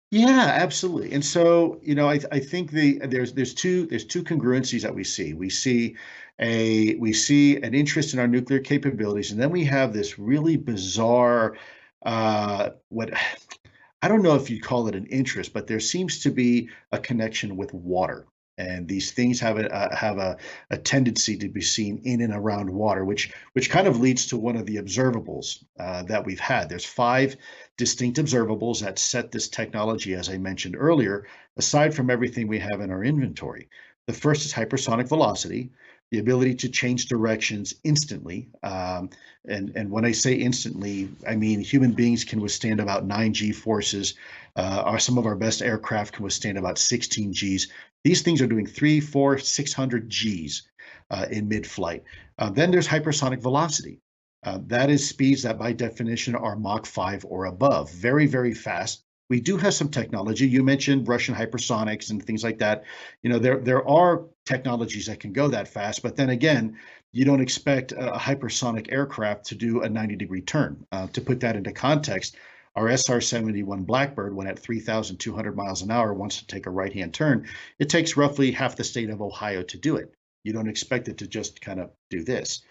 Yeah, absolutely. And so, I think there's two congruencies that we see. We see an interest in our nuclear capabilities, and then we have this really bizarre, what I don't know if you'd call it an interest, but there seems to be a connection with water. And these things have a tendency to be seen in and around water, which kind of leads to one of the observables that we've had. There's five distinct observables that set this technology, as I mentioned earlier, aside from everything we have in our inventory. The first is hypersonic velocity, the ability to change directions instantly. And when I say instantly, I mean human beings can withstand about 9 G forces. Some of our best aircraft can withstand about 16 Gs. These things are doing 3, 4, 600 Gs in mid-flight. Then there's hypersonic velocity. That is speeds that by definition are Mach 5 or above. Very, very fast. We do have some technology. You mentioned Russian hypersonics and things like that. There are technologies that can go that fast, but then again, you don't expect a hypersonic aircraft to do a 90-degree turn. To put that into context, our SR-71 Blackbird, when at 3,200 miles an hour, wants to take a right-hand turn. It takes roughly half the state of Ohio to do it. You don't expect it to just kind of do this.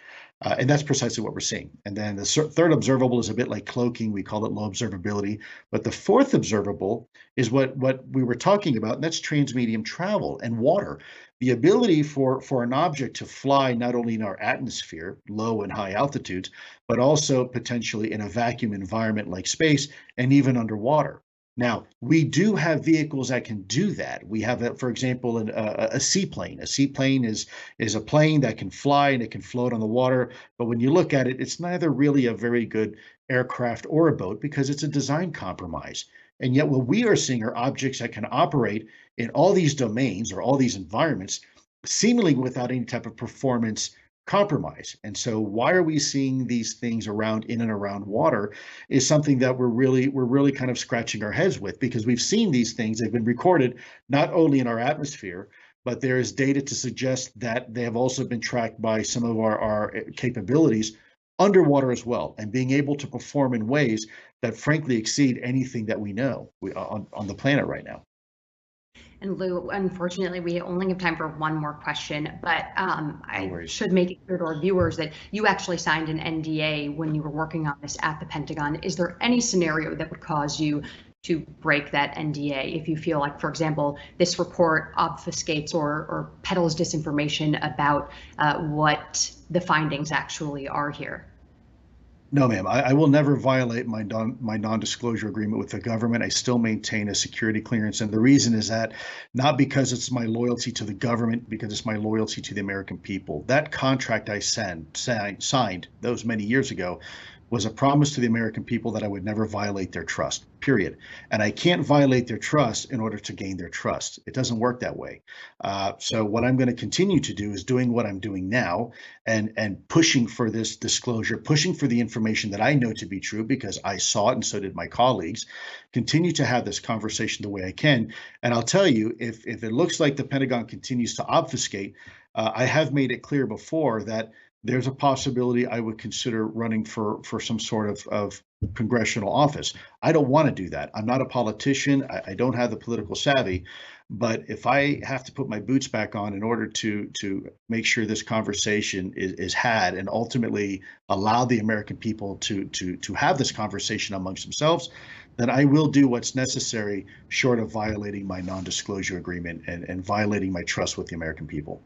And that's precisely what we're seeing. And then the third observable is a bit like cloaking. We call it low observability. But the fourth observable is what we were talking about, and that's transmedium travel and water. The ability for an object to fly not only in our atmosphere, low and high altitudes, but also potentially in a vacuum environment like space and even underwater. Now, we do have vehicles that can do that. We have, for example, a seaplane. A seaplane is a plane that can fly and it can float on the water. But when you look at it, it's neither really a very good aircraft or a boat because it's a design compromise. And yet, what we are seeing are objects that can operate in all these domains or all these environments, seemingly without any type of performance compromise. And so why are we seeing these things around in and around water is something that we're really kind of scratching our heads with, because we've seen these things. They've been recorded not only in our atmosphere, but there is data to suggest that they have also been tracked by some of our capabilities underwater as well, and being able to perform in ways that frankly exceed anything that we know on the planet right now. And Lou, unfortunately, we only have time for one more question, but No I worries. should make it clear to our viewers that you actually signed an NDA when you were working on this at the Pentagon. Is there any scenario that would cause you to break that NDA if you feel like, for example, this report obfuscates or peddles disinformation about what the findings actually are here? No, ma'am. I will never violate my non-disclosure agreement with the government. I still maintain a security clearance, and the reason is that not because it's my loyalty to the government, because it's my loyalty to the American people. That contract I signed those many years ago was a promise to the American people that I would never violate their trust, period. And I can't violate their trust in order to gain their trust. It doesn't work that way. So what I'm going to continue to do is doing what I'm doing now, and pushing for this disclosure, pushing for the information that I know to be true because I saw it and so did my colleagues. Continue to have this conversation the way I can. And I'll tell you, if it looks like the Pentagon continues to obfuscate, I have made it clear before that there's a possibility I would consider running for some sort of congressional office. I don't want to do that. I'm not a politician. I don't have the political savvy. But if I have to put my boots back on in order to make sure this conversation is had and ultimately allow the American people to have this conversation amongst themselves, then I will do what's necessary short of violating my non-disclosure agreement and violating my trust with the American people.